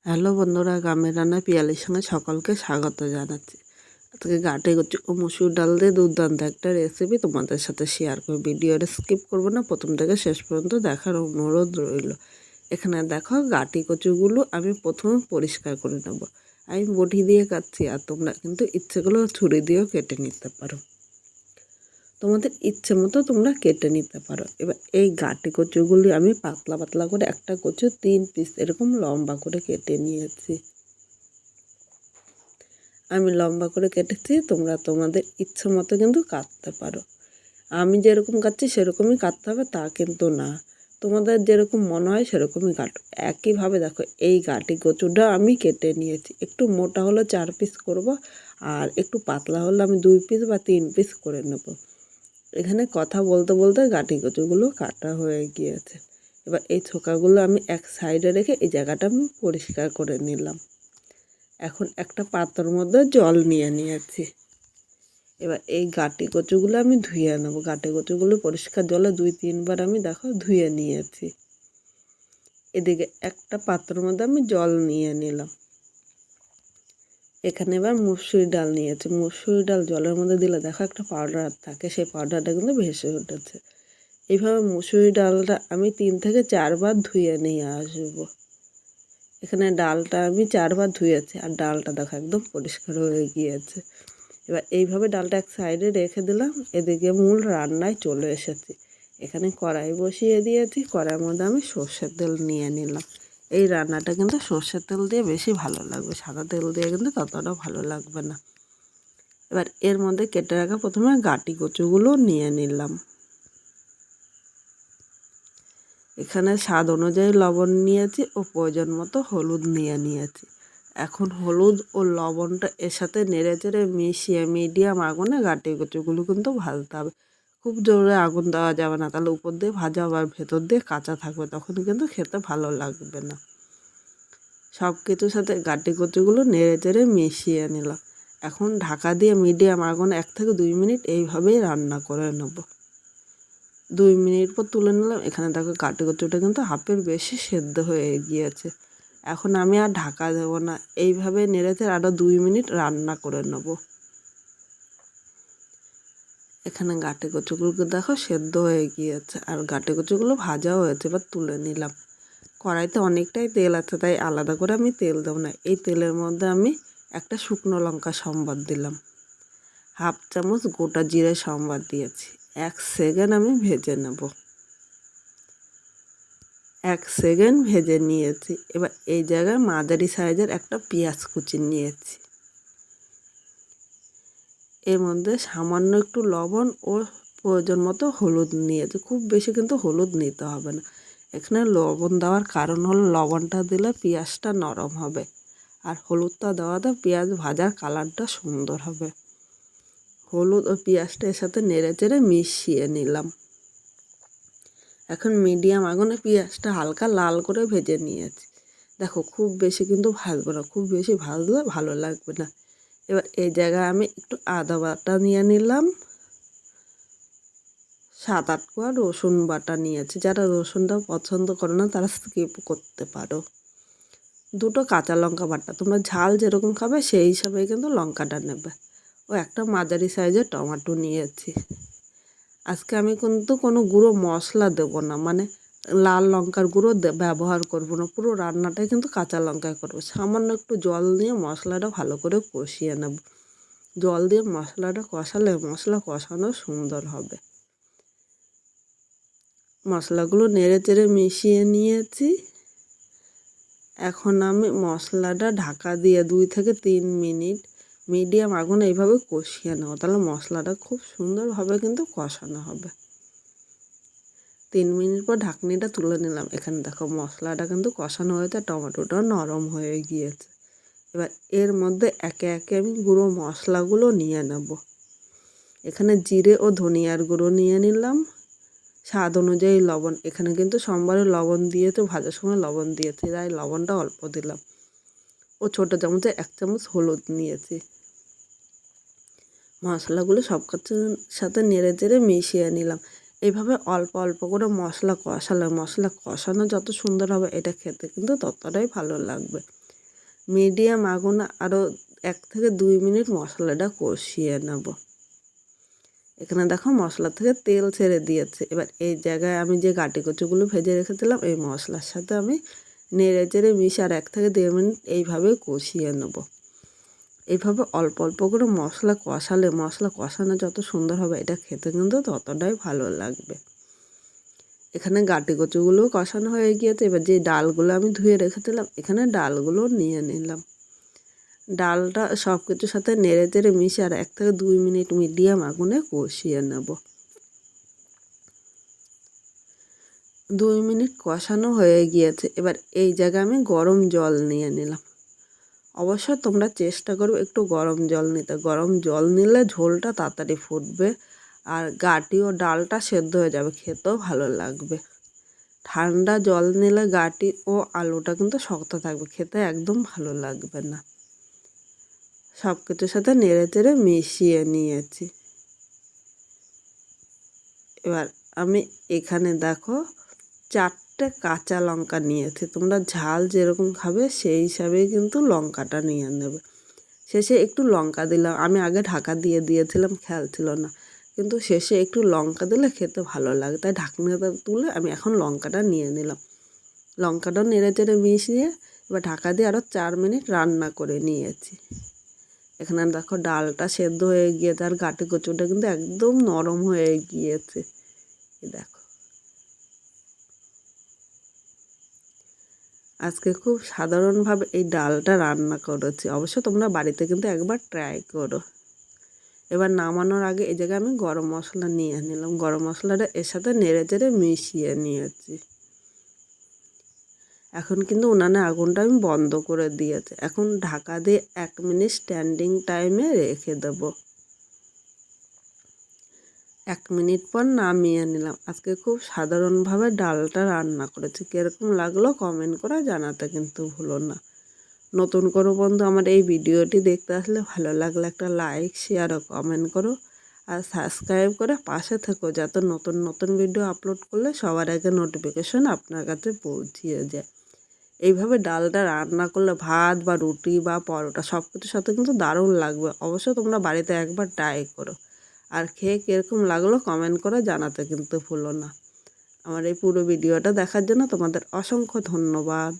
Hello বন্ধুরা, গ্রামের রান্না পিয়ালির সঙ্গে সকলকে স্বাগত জানাচ্ছি। আজকে গাটে কচু ও মসুর ডাল দিয়ে দুর্দান্ত একটা রেসিপি তোমাদের সাথে শেয়ার করব। ভিডিওটা স্কিপ করবো না, প্রথম থেকে শেষ পর্যন্ত দেখার অনুরোধ রইল। এখানে দেখো গাটি কচুগুলো আমি প্রথমে পরিষ্কার করে নেব। আমি বটি দিয়ে কাটছি, আর তোমরা কিন্তু ইচ্ছেগুলো ছুরি দিয়েও কেটে নিতে পারো। তোমাদের ইচ্ছে মতো তোমরা কেটে নিতে পারো। এবার এই গাটি কচুগুলি আমি পাতলা পাতলা করে, একটা কচু 3 পিস এরকম লম্বা করে কেটে নিয়েছি। আমি লম্বা করে কেটেছি, তোমরা তোমাদের ইচ্ছে মতো কিন্তু কাটতে পারো। আমি যেরকম কাটছি সেরকমই কাটতে হবে তা কিন্তু না, তোমাদের যেরকম মনে হয় সেরকমই কাটো। একইভাবে দেখো এই গাটি কচুটা আমি কেটে নিয়েছি। একটু মোটা হলে 4 পিস করব, আর একটু পাতলা হলে আমি 2 পিস বা 3 পিস করে নেব। এখানে কথা বলতে বলতে গাটি কচুগুলো কাটা হয়ে গিয়েছে। এবার এই ছোকাগুলো আমি এক সাইডে রেখে এই জায়গাটা আমি পরিষ্কার করে নিলাম। এখন একটা পাত্রের মধ্যে জল নিয়ে নিয়েছি। এবার এই গাটি কচুগুলো আমি ধুয়ে নেবো। গাটি কচুগুলো পরিষ্কার জলে 2-3 বার আমি দেখো ধুয়ে নিয়েছি। এদিকে একটা পাত্রের মধ্যে আমি জল নিয়ে নিলাম। এখানে এবার মুসুরি ডাল নিয়েছি। মুসুরি ডাল জলের মধ্যে দিলে দেখো একটা পাউডার থাকে, সেই পাউডারটা কিন্তু ভেসে উঠেছে। এইভাবে মুসুরি ডালটা আমি 3 থেকে 4 বার ধুয়ে নিয়ে আসবো। এখানে ডালটা আমি 4 বার ধুয়েছি, আর ডালটা দেখো একদম পরিষ্কার হয়ে গিয়েছে। এবার এইভাবে ডালটা এক সাইডে রেখে দিলাম। এদিকে মূল রান্নায় চলে এসেছি। এখানে কড়াই বসিয়ে দিয়েছি। কড়াইয়ের মধ্যে আমি সর্ষের তেল নিয়ে নিলাম। এই রান্নাটা কিন্তু সর্ষের তেল দিয়ে বেশি ভালো লাগবে, সাদা তেল দিয়ে কিন্তু ততটা ভালো লাগবে না। এবার এর মধ্যে কেটে রাখা প্রথমে গাটি কচুগুলো নিয়ে নিলাম। এখানে স্বাদ অনুযায়ী লবণ নিয়েছি ও প্রয়োজন মতো হলুদ নিয়ে নিয়েছি। এখন হলুদ ও লবণটা এর সাথে নেড়ে চেড়ে মিশিয়ে মিডিয়াম আগুনে গাটি কচুগুলো কিন্তু ভাজতে হবে। খুব জোরে আগুন দেওয়া যাবে না, তাহলে উপর দিয়ে ভাজা আবার ভেতর দিয়ে কাঁচা থাকবে, তখন কিন্তু খেতে ভালো লাগবে না। সব কিছুর সাথে গাটি কচুগুলো নেড়ে চেড়ে মিশিয়ে নিলাম। এখন ঢাকা দিয়ে মিডিয়াম আগুনে 1 থেকে 2 মিনিট এইভাবেই রান্না করে নেব। 2 মিনিট পর তুলে নিলাম। এখানে দেখো গাটি কচুটা কিন্তু হাফের বেশি সেদ্ধ হয়ে গিয়েছে। এখন আমি আর ঢাকা দেবো না, এইভাবে নেড়েচেড়ে আরও 2 মিনিট রান্না করে নেব। এখানে গাটি কচুগুলো দেখো সেদ্ধ হয়ে গিয়েছে, আর গাটি কচুগুলো ভাজাও হয়েছে। এবার তুলে নিলাম। কড়াইতে অনেকটাই তেল আছে, তাই আলাদা করে আমি তেল দেবো না। এই তেলের মধ্যে আমি একটা শুকনো লঙ্কা সম্বাদ দিলাম, 1/2 চামচ গোটা জিরে সম্বাদ দিয়েছি। 1 সেকেন্ড আমি ভেজে নেব। 1 সেকেন্ড ভেজে নিয়েছি। এবার এই জায়গায় মাঝারি সাইজের একটা পেঁয়াজ কুচি নিয়েছি। এর মধ্যে সামান্য একটু লবণ ও প্রয়োজন মতো হলুদ নিয়েছি। খুব বেশি কিন্তু হলুদ নিতে হবে না। এখানে লবণ দেওয়ার কারণ হলো লবণটা দিলে পেঁয়াজটা নরম হবে, আর হলুদটা দেওয়াতে পেঁয়াজ ভাজার কালারটা সুন্দর হবে। হলুদ ও পেঁয়াজটা এর সাথে নেড়ে চেড়ে মিশিয়ে নিলাম। এখন মিডিয়াম আগুনে পেঁয়াজটা হালকা লাল করে ভেজে নিয়েছি। দেখো খুব বেশি কিন্তু ভাজবো না, খুব বেশি ভাজলে ভালো লাগবে না। এবার এই জায়গায় আমি একটু আদা বাটা নিয়ে নিলাম। 7-8 কোয়া রসুন বাটা নিয়েছি। যারা রসুনটা পছন্দ করে না তারা স্কিপ করতে পারো। 2টো কাঁচা লঙ্কা বাটা, তোমরা ঝাল যেরকম খাবে সেই হিসাবে কিন্তু লঙ্কাটা নেবে। ও একটা মাঝারি সাইজের টমেটো নিয়েছি। আজকে আমি কিন্তু কোনো গুঁড়ো মশলা দেবো না, মানে লাল লঙ্কার গুঁড়ো ব্যবহার করব না। পুরো রান্নাটাই কিন্তু কাঁচা লঙ্কায় করবো। সামান্য একটু জল দিয়ে মশলাটা ভালো করে কষিয়ে নেব। জল দিয়ে মশলাটা কষালে মশলা কষানো সুন্দর হবে। মশলাগুলো নেড়ে চেড়ে মিশিয়ে নিয়েছি। এখন আমি মশলাটা ঢাকা দিয়ে 2 থেকে 3 মিনিট মিডিয়াম আগুনে এইভাবে কষিয়ে নেব, তাহলে মশলাটা খুব সুন্দরভাবে কিন্তু কষানো হবে। 3 মিনিট পর ঢাকনিটা তুলে নিলাম। এখানে দেখো মশলাটা কিন্তু কষানো হয়েছে, টমেটোটাও নরম হয়ে গিয়েছে। এবার এর মধ্যে একে একে আমি গুঁড়ো মশলাগুলো নিয়ে নেব। এখানে জিরে ও ধনিয়ার গুঁড়ো নিয়ে নিলাম। স্বাদ অনুযায়ী লবণ, এখানে কিন্তু সোমবারে লবণ দিয়েছে, ভাজার সময় লবণ দিয়েছি, তাই লবণটা অল্প দিলাম। ও ছোটো চামচে 1 চামচ হলুদ নিয়েছি। মশলাগুলো সব কিছুর সাথে নেড়ে চেড়ে মিশিয়ে নিলাম। এইভাবে অল্প অল্প করে মশলা কষালে মশলা কষানো যত সুন্দর হবে, এটা খেতে কিন্তু ততটাই ভালো লাগবে। মিডিয়াম আগুনে আরও 1 থেকে 2 মিনিট মশলাটা কষিয়ে নেব। এখানে দেখো মশলা থেকে তেল ছেড়ে দিয়েছে। এবার এই জায়গায় আমি যে গাটি কচুগুলো ভেজে রেখেছিলাম এই মশলার সাথে আমি নেড়ে চেড়ে মিশিয়ে আর 1 থেকে 1.5 মিনিট এইভাবে কষিয়ে নেব। এইভাবে অল্প অল্প করে মশলা কষালে মশলা কষানো যত সুন্দর হবে এটা খেতে কিন্তু ততটাই ভালো লাগবে। এখানে গাটি কচুগুলোও কষানো হয়ে গিয়েছে। এবার যে ডালগুলো আমি ধুয়ে রেখেছিলাম এখানে ডালগুলো নিয়ে নিলাম। ডালটা সব কিছুর সাথে নেড়ে চেড়ে মিশিয়ে আর 1 থেকে 2 মিনিট মিডিয়াম আগুনে কষিয়ে নেব। 2 মিনিট কষানো হয়ে গিয়েছে। এবার এই জায়গায় আমি গরম জল নিয়ে নিলাম। অবশ্য তোমরা চেষ্টা করবে একটু গরম জল নিতে। গরম জল নিলে ঝোলটা তাড়াতাড়ি ফুটবে আর গাটি ও ডালটা সেদ্ধ হয়ে যাবে, খেতেও ভালো লাগবে। ঠান্ডা জল নিলে গাটি ও আলুটা কিন্তু শক্ত থাকবে, খেতে একদম ভালো লাগবে না। সব কিছুর সাথে নেড়ে চেড়ে মিশিয়ে নিয়েছি। এবার আমি এখানে দেখো 4টে কাঁচা লঙ্কা নিয়েছি। তোমরা ঝাল যেরকম খাবে সেই হিসাবেই কিন্তু লঙ্কাটা নিয়ে নেবে। শেষে একটু লঙ্কা দিলাম। আমি আগে ঢাকা দিয়ে দিয়েছিলাম, খেয়াল ছিল না, কিন্তু শেষে একটু লঙ্কা দিলে খেতে ভালো লাগে, তাই ঢাকনাটা তুলে আমি এখন লঙ্কাটা নিয়ে নিলাম। লঙ্কাটা নেড়ে চেড়ে মিশিয়ে এবার ঢাকা দিয়ে আরও 4 মিনিট রান্না করে নিয়েছি। এখানে দেখো ডালটা সেদ্ধ হয়ে গিয়েছে আর গাটি কচুটা কিন্তু একদম নরম হয়ে গিয়েছে। দেখো আজকে খুব সাধারণভাবে এই ডালটা রান্না করেছি। অবশ্য তোমরা বাড়িতে কিন্তু একবার ট্রাই করো। এবার নামানোর আগে এই জায়গায় আমি গরম মশলা নিয়ে নিলাম। গরম মশলাটা এর সাথে নেড়ে চেড়ে মিশিয়ে নিয়েছি। এখন কিন্তু উনানে আগুনটা আমি বন্ধ করে দিয়েছি। এখন ঢাকা দিয়ে 1 মিনিট স্ট্যান্ডিং টাইমে রেখে দেব। 1 মিনিট পর নামিয়ে নিলাম। আজকে খুব সাধারণভাবে ডালটা রান্না করেছি। কীরকম লাগলো কমেন্ট করে জানাতে কিন্তু ভুলো না। নতুন কোনো বন্ধু আমার এই ভিডিওটি দেখতে আসলে ভালো লাগলে একটা লাইক, শেয়ার ও কমেন্ট করো আর সাবস্ক্রাইব করে পাশে থেকো, যাতে নতুন নতুন ভিডিও আপলোড করলে সবার আগে নোটিফিকেশন আপনার কাছে পৌঁছিয়ে যায়। এইভাবে ডালটা রান্না করলে ভাত বা রুটি বা পরোটা সব কিছুর সাথে কিন্তু দারুণ লাগবে। অবশ্য তোমরা বাড়িতে একবার ট্রাই করো আর খেয়ে কীরকম লাগলো কমেন্ট করে জানাতে কিন্তু ভুলো না। আমার এই পুরো ভিডিওটা দেখার জন্য তোমাদের অসংখ্য ধন্যবাদ।